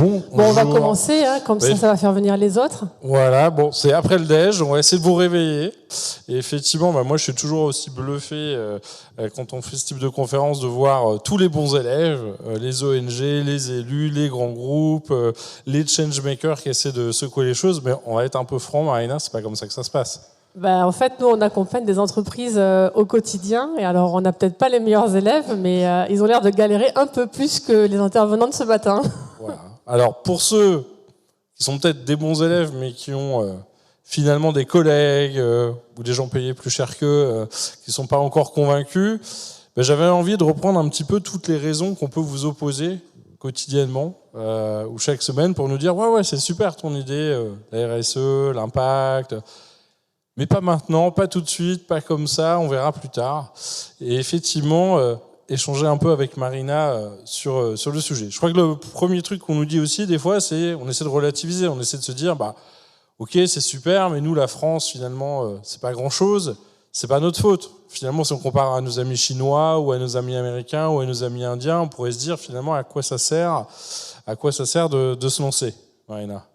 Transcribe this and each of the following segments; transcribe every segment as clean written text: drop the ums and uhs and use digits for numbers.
Bon, on va commencer, hein, comme ça va faire venir les autres. Voilà, bon, c'est après le déj, on va essayer de vous réveiller. Et effectivement, moi je suis toujours aussi bluffé quand on fait ce type de conférence de voir tous les bons élèves, les ONG, les élus, les grands groupes, les changemakers qui essaient de secouer les choses. Mais on va être un peu franc, Marina, c'est pas comme ça que ça se passe. En fait, nous, on accompagne des entreprises au quotidien. Et alors, on n'a peut-être pas les meilleurs élèves, mais ils ont l'air de galérer un peu plus que les intervenants de ce matin. Voilà. Alors, pour ceux qui sont peut-être des bons élèves, mais qui ont finalement des collègues ou des gens payés plus cher qu'eux, qui ne sont pas encore convaincus, j'avais envie de reprendre un petit peu toutes les raisons qu'on peut vous opposer quotidiennement ou chaque semaine pour nous dire « Ouais, c'est super ton idée, la RSE, l'impact ». Mais pas maintenant, pas tout de suite, pas comme ça, on verra plus tard. Et effectivement, échanger un peu avec Marina sur le sujet. Je crois que le premier truc qu'on nous dit aussi, des fois, c'est on essaie de relativiser, on essaie de se dire, ok, c'est super, mais nous, la France, finalement, c'est pas grand-chose, c'est pas notre faute. Finalement, si on compare à nos amis chinois, ou à nos amis américains, ou à nos amis indiens, on pourrait se dire, finalement, à quoi ça sert de se lancer, Marina?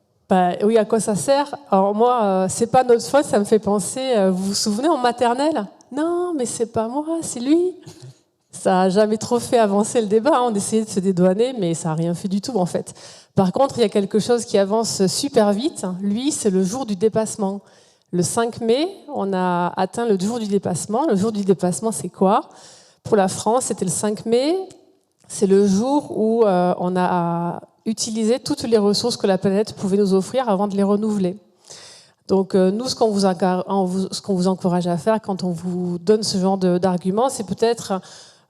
Oui, à quoi ça sert? Alors moi, c'est pas notre faute, ça me fait penser, vous vous souvenez en maternelle? Non, mais c'est pas moi, c'est lui. Ça n'a jamais trop fait avancer le débat, on essayait de se dédouaner, mais ça n'a rien fait du tout en fait. Par contre, il y a quelque chose qui avance super vite, lui, c'est le jour du dépassement. Le 5 mai, on a atteint le jour du dépassement. Le jour du dépassement, c'est quoi? Pour la France, c'était le 5 mai, c'est le jour où on a utiliser toutes les ressources que la planète pouvait nous offrir avant de les renouveler. Donc nous, ce qu'on vous encourage à faire quand on vous donne ce genre d'arguments, c'est peut-être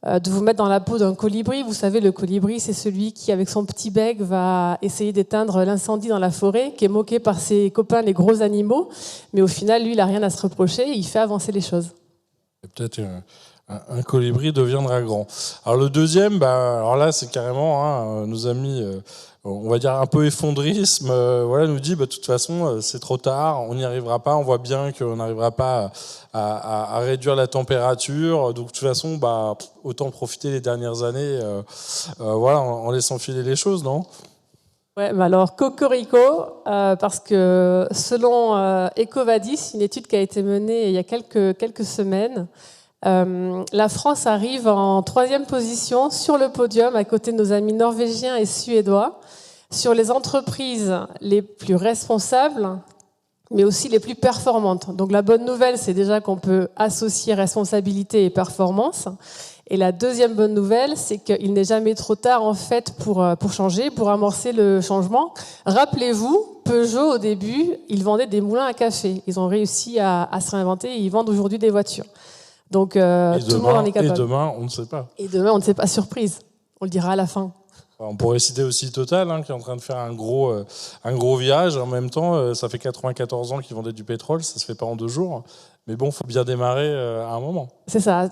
de vous mettre dans la peau d'un colibri. Vous savez, le colibri, c'est celui qui, avec son petit bec, va essayer d'éteindre l'incendie dans la forêt, qui est moqué par ses copains, les gros animaux. Mais au final, lui, il n'a rien à se reprocher, il fait avancer les choses. Peut-être un colibri deviendra grand. Alors le deuxième, alors là, c'est carrément nos amis, on va dire un peu effondrisme, nous dit, de toute façon, c'est trop tard, on n'y arrivera pas, on voit bien qu'on n'arrivera pas à réduire la température, donc de toute façon, autant profiter les dernières années, en laissant filer les choses, non ? Ouais, alors cocorico, parce que selon EcoVadis, une étude qui a été menée il y a quelques semaines, la France arrive en 3e position sur le podium à côté de nos amis norvégiens et suédois sur les entreprises les plus responsables, mais aussi les plus performantes. Donc la bonne nouvelle, c'est déjà qu'on peut associer responsabilité et performance. Et la deuxième bonne nouvelle, c'est qu'il n'est jamais trop tard en fait pour changer, pour amorcer le changement. Rappelez-vous, Peugeot au début, ils vendaient des moulins à café. Ils ont réussi à se réinventer et ils vendent aujourd'hui des voitures. Donc tout le monde en est capable. Et demain, on ne sait pas. Et demain, on ne sait pas, surprise. On le dira à la fin. On pourrait citer aussi Total, qui est en train de faire un gros virage. En même temps, ça fait 94 ans qu'ils vendaient du pétrole, ça se fait pas en 2 jours. Mais bon, il faut bien démarrer à un moment. C'est ça.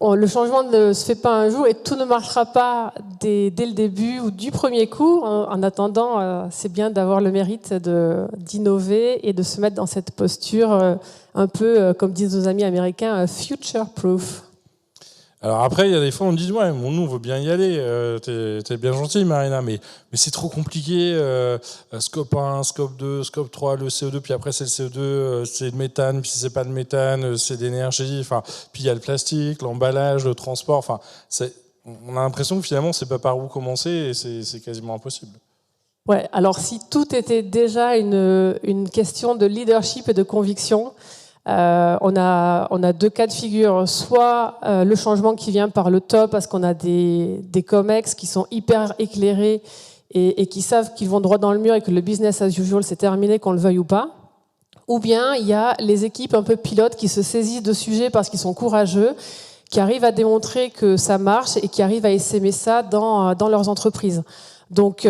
Le changement ne se fait pas un jour et tout ne marchera pas dès le début ou du premier coup. En attendant, c'est bien d'avoir le mérite d'innover et de se mettre dans cette posture un peu, comme disent nos amis américains, future-proof. Alors après, il y a des fois, on dit, ouais, nous, on veut bien y aller, t'es bien gentil, Marina, mais c'est trop compliqué, scope 1, scope 2, scope 3, le CO2, puis après c'est le CO2, c'est le méthane, puis si c'est pas le méthane, c'est l'énergie, puis il y a le plastique, l'emballage, le transport, on a l'impression que finalement, c'est pas par où commencer et c'est quasiment impossible. Ouais, alors si tout était déjà une question de leadership et de conviction, on a 2 cas de figure, soit le changement qui vient par le top parce qu'on a des COMEX qui sont hyper éclairés et qui savent qu'ils vont droit dans le mur et que le business as usual c'est terminé qu'on le veuille ou pas, ou bien il y a les équipes un peu pilotes qui se saisissent de sujets parce qu'ils sont courageux, qui arrivent à démontrer que ça marche et qui arrivent à essaimer ça dans leurs entreprises. Donc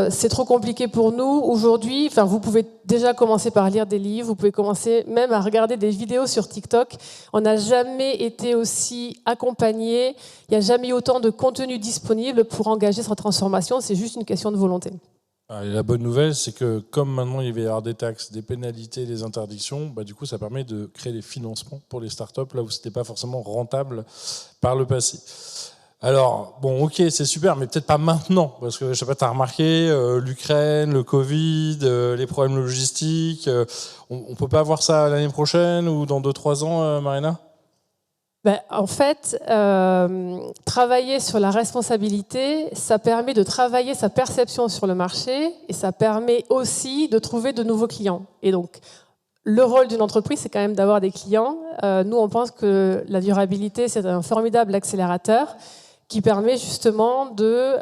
c'est trop compliqué pour nous aujourd'hui. Enfin, vous pouvez déjà commencer par lire des livres, vous pouvez commencer même à regarder des vidéos sur TikTok. On n'a jamais été aussi accompagné, il n'y a jamais eu autant de contenu disponible pour engager cette transformation. C'est juste une question de volonté. Et la bonne nouvelle, c'est que comme maintenant il va y avoir des taxes, des pénalités, des interdictions, du coup ça permet de créer des financements pour les startups là où c'était pas forcément rentable par le passé. Alors, bon, ok, c'est super, mais peut-être pas maintenant, parce que, je sais pas, t'as remarqué, l'Ukraine, le Covid, les problèmes logistiques, on peut pas voir ça l'année prochaine ou dans 2-3 ans, Marina? Ben, en fait, travailler sur la responsabilité, ça permet de travailler sa perception sur le marché et ça permet aussi de trouver de nouveaux clients. Et donc, le rôle d'une entreprise, c'est quand même d'avoir des clients. Nous, on pense que la durabilité, c'est un formidable accélérateur qui permet justement de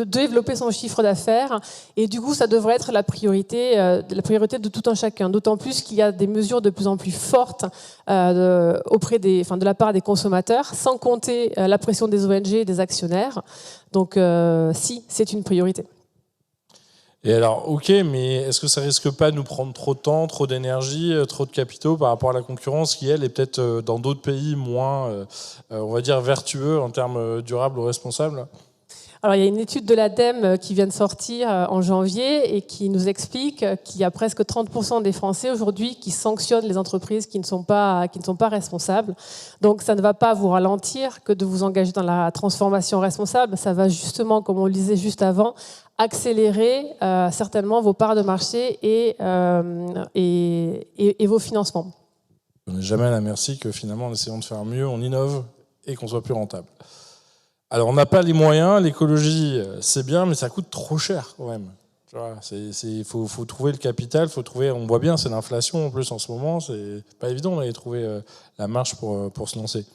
développer son chiffre d'affaires. Et du coup, ça devrait être la priorité de tout un chacun. D'autant plus qu'il y a des mesures de plus en plus fortes de la part des consommateurs, sans compter la pression des ONG et des actionnaires. Donc, si, c'est une priorité. Et alors, ok, mais est-ce que ça risque pas de nous prendre trop de temps, trop d'énergie, trop de capitaux par rapport à la concurrence qui, elle, est peut-être dans d'autres pays moins, on va dire, vertueux en termes durables ou responsables? Alors, il y a une étude de l'ADEME qui vient de sortir en janvier et qui nous explique qu'il y a presque 30% des Français aujourd'hui qui sanctionnent les entreprises qui ne sont pas responsables. Donc, ça ne va pas vous ralentir que de vous engager dans la transformation responsable. Ça va justement, comme on le disait juste avant, accélérer certainement vos parts de marché et vos financements. On n'est jamais à la merci que finalement, en essayant de faire mieux, on innove et qu'on soit plus rentable. Alors, on n'a pas les moyens, l'écologie, c'est bien, mais ça coûte trop cher quand même. Faut trouver le capital, on voit bien, c'est l'inflation en plus en ce moment, c'est pas évident d'aller trouver la marge pour se lancer.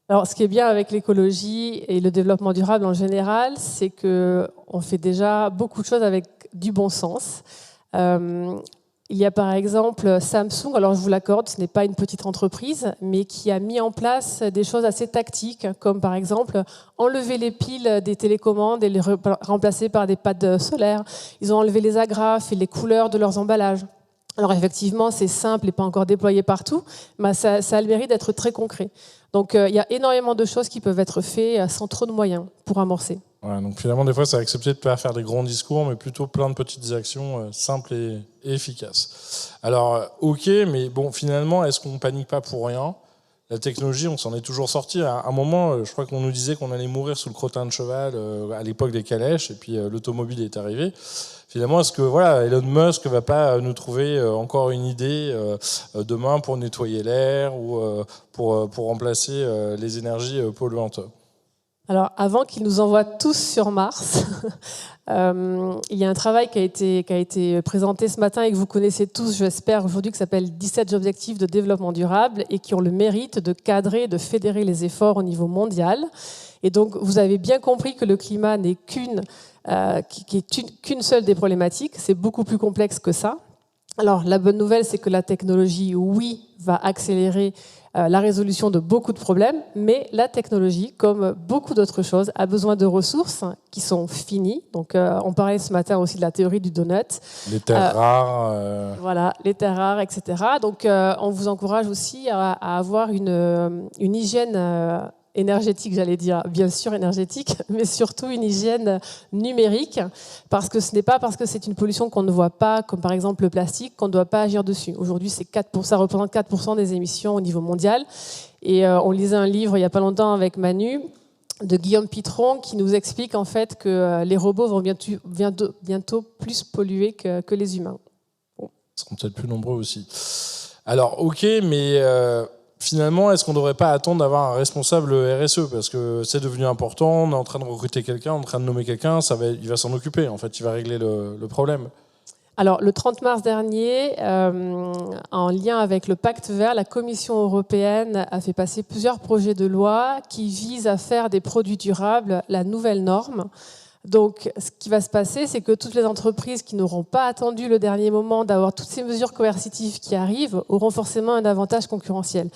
Alors, ce qui est bien avec l'écologie et le développement durable en général, c'est qu'on fait déjà beaucoup de choses avec du bon sens. Il y a par exemple Samsung, alors je vous l'accorde, ce n'est pas une petite entreprise, mais qui a mis en place des choses assez tactiques, comme par exemple enlever les piles des télécommandes et les remplacer par des pads solaires. Ils ont enlevé les agrafes et les couleurs de leurs emballages. Alors effectivement, c'est simple et pas encore déployé partout, mais ça a le mérite d'être très concret. Donc il y a énormément de choses qui peuvent être faites sans trop de moyens pour amorcer. Ouais, donc finalement, des fois, c'est accepter de ne pas faire des grands discours, mais plutôt plein de petites actions simples et efficaces. Alors, ok, mais bon, finalement, est-ce qu'on ne panique pas pour rien? La technologie, on s'en est toujours sorti. À un moment, je crois qu'on nous disait qu'on allait mourir sous le crottin de cheval à l'époque des calèches, et puis l'automobile est arrivé. Finalement, est-ce que Elon Musk va pas nous trouver encore une idée demain pour nettoyer l'air ou pour remplacer les énergies polluantes? Alors, avant qu'ils nous envoient tous sur Mars, il y a un travail qui a été présenté ce matin et que vous connaissez tous, j'espère, aujourd'hui, qui s'appelle 17 objectifs de développement durable et qui ont le mérite de cadrer, de fédérer les efforts au niveau mondial. Et donc, vous avez bien compris que le climat n'est qu'une seule des problématiques. C'est beaucoup plus complexe que ça. Alors, la bonne nouvelle, c'est que la technologie, oui, va accélérer la résolution de beaucoup de problèmes, mais la technologie, comme beaucoup d'autres choses, a besoin de ressources qui sont finies. Donc, on parlait ce matin aussi de la théorie du donut. Les terres rares. Voilà, les terres rares, etc. Donc, on vous encourage aussi à avoir une hygiène énergétique, j'allais dire, bien sûr énergétique, mais surtout une hygiène numérique, parce que ce n'est pas parce que c'est une pollution qu'on ne voit pas, comme par exemple le plastique, qu'on ne doit pas agir dessus. Aujourd'hui, ça représente 4% des émissions au niveau mondial. Et on lisait un livre il n'y a pas longtemps avec Manu, de Guillaume Pitron, qui nous explique en fait que les robots vont bientôt plus polluer que les humains. Bon. Ils seront peut-être plus nombreux aussi. Alors, ok, mais... finalement, est-ce qu'on ne devrait pas attendre d'avoir un responsable RSE? Parce que c'est devenu important, on est en train de recruter quelqu'un, en train de nommer quelqu'un, il va s'en occuper, en fait, il va régler le problème. Alors, le 30 mars dernier, en lien avec le Pacte vert, la Commission européenne a fait passer plusieurs projets de loi qui visent à faire des produits durables la nouvelle norme. Donc, ce qui va se passer, c'est que toutes les entreprises qui n'auront pas attendu le dernier moment d'avoir toutes ces mesures coercitives qui arrivent auront forcément un avantage concurrentiel.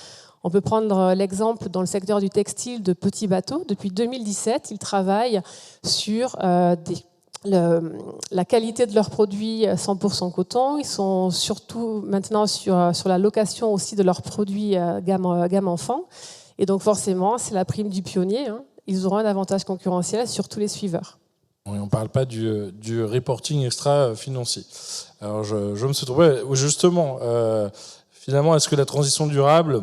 On peut prendre l'exemple dans le secteur du textile de petits bateaux. Depuis 2017, ils travaillent sur la qualité de leurs produits 100% coton. Ils sont surtout maintenant sur la location aussi de leurs produits gamme enfant. Et donc forcément, c'est la prime du pionnier. Ils auront un avantage concurrentiel sur tous les suiveurs. Oui, on ne parle pas du reporting extra-financier. Alors, je me suis trouvé, justement, finalement, est-ce que la transition durable,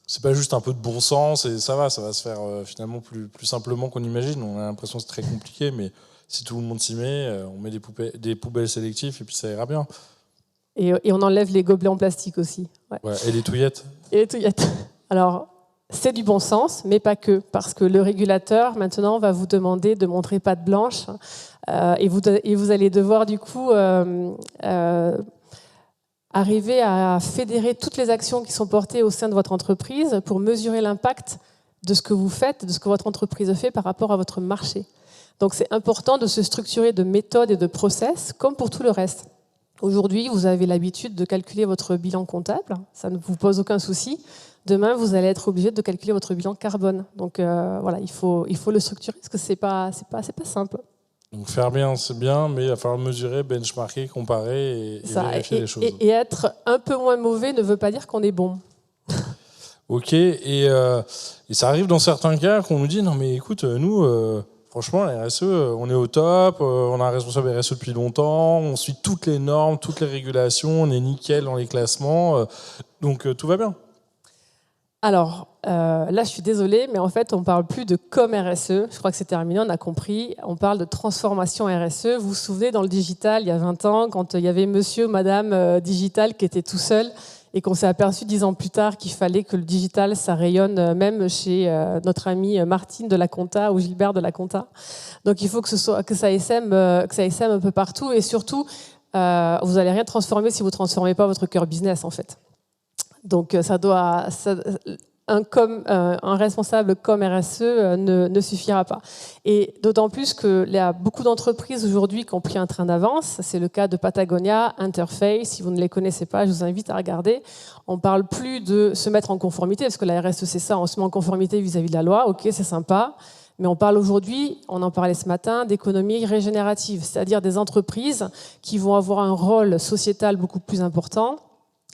c'est pas juste un peu de bon sens et ça va se faire finalement plus simplement qu'on imagine. On a l'impression que c'est très compliqué, mais si tout le monde s'y met, on met des poubelles sélectives et puis ça ira bien. Et on enlève les gobelets en plastique aussi. Ouais. Ouais, et les touillettes. Et les touillettes. Alors, c'est du bon sens, mais pas que, parce que le régulateur, maintenant, va vous demander de montrer patte blanche et vous allez devoir, du coup, arriver à fédérer toutes les actions qui sont portées au sein de votre entreprise pour mesurer l'impact de ce que vous faites, de ce que votre entreprise fait par rapport à votre marché. Donc, c'est important de se structurer de méthodes et de process, comme pour tout le reste. Aujourd'hui, vous avez l'habitude de calculer votre bilan comptable, ça ne vous pose aucun souci. Demain, vous allez être obligé de calculer votre bilan carbone. Donc voilà, il faut le structurer parce que c'est pas simple. Donc faire bien, c'est bien, mais il va falloir mesurer, benchmarker, comparer et vérifier les choses. Et être un peu moins mauvais ne veut pas dire qu'on est bon. Ok, et ça arrive dans certains cas qu'on nous dit non mais écoute, nous, franchement, la RSE, on est au top, on a un responsable RSE depuis longtemps, on suit toutes les normes, toutes les régulations, on est nickel dans les classements, donc tout va bien. Alors, là, je suis désolée, mais en fait, on ne parle plus de com RSE. Je crois que c'est terminé, on a compris. On parle de transformation RSE. Vous vous souvenez, dans le digital, il y a 20 ans, quand il y avait monsieur ou madame digital qui était tout seul et qu'on s'est aperçu 10 ans plus tard qu'il fallait que le digital, ça rayonne même chez notre amie Martine de la Compta ou Gilbert de la Compta. Donc, il faut que ça essaime un peu partout. Et surtout, vous n'allez rien transformer si vous ne transformez pas votre cœur business, en fait. Donc, un responsable comme RSE ne suffira pas. Et d'autant plus qu'il y a beaucoup d'entreprises aujourd'hui qui ont pris un train d'avance. C'est le cas de Patagonia, Interface. Si vous ne les connaissez pas, je vous invite à regarder. On ne parle plus de se mettre en conformité, parce que la RSE, c'est ça, on se met en conformité vis-à-vis de la loi. Ok, c'est sympa. Mais on parle aujourd'hui, on en parlait ce matin, d'économie régénérative, c'est-à-dire des entreprises qui vont avoir un rôle sociétal beaucoup plus important,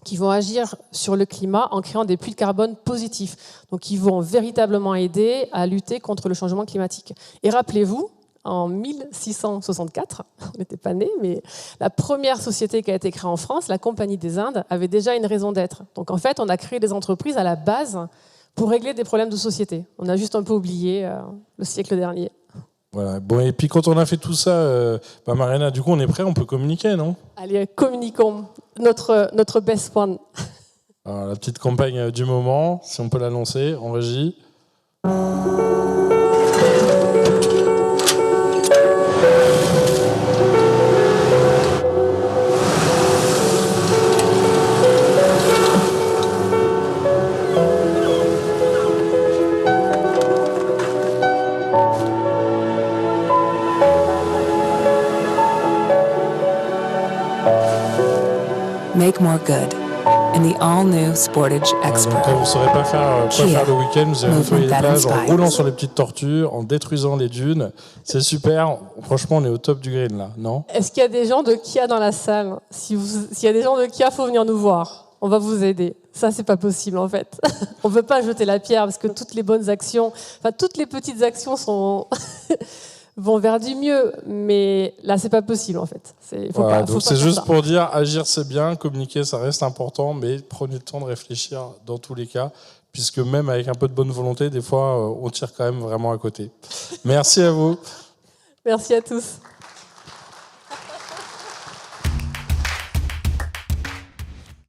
qui vont agir sur le climat en créant des puits de carbone positifs. Donc, ils vont véritablement aider à lutter contre le changement climatique. Et rappelez-vous, en 1664, on n'était pas nés, mais la première société qui a été créée en France, la Compagnie des Indes, avait déjà une raison d'être. Donc, en fait, on a créé des entreprises à la base pour régler des problèmes de société. On a juste un peu oublié le siècle dernier. Voilà. Bon, et puis quand on a fait tout ça, Mariana, du coup, on est prêt, on peut communiquer, non ? Allez, communiquons. Notre best one. Alors, la petite campagne du moment, si on peut l'annoncer en régie. Make more good in the all-new Sportage Expert. Donc quand vous ne saurez pas faire quoi faire le week-end, vous allez nettoyer les plages en roulant sur les petites tortues, en détruisant les dunes. C'est super. Franchement, on est au top du green là, non ? Est-ce qu'il y a des gens de Kia dans la salle ? S'il y a des gens de Kia, il faut venir nous voir. On va vous aider. Ça, c'est pas possible en fait. On ne veut pas jeter la pierre parce que toutes les bonnes actions, enfin toutes les petites actions sont vont vers du mieux, mais là, c'est pas possible en fait. Donc c'est juste pour dire, agir c'est bien, communiquer ça reste important, mais prenez le temps de réfléchir dans tous les cas, puisque même avec un peu de bonne volonté, des fois, on tire quand même vraiment à côté. Merci à vous. Merci à tous.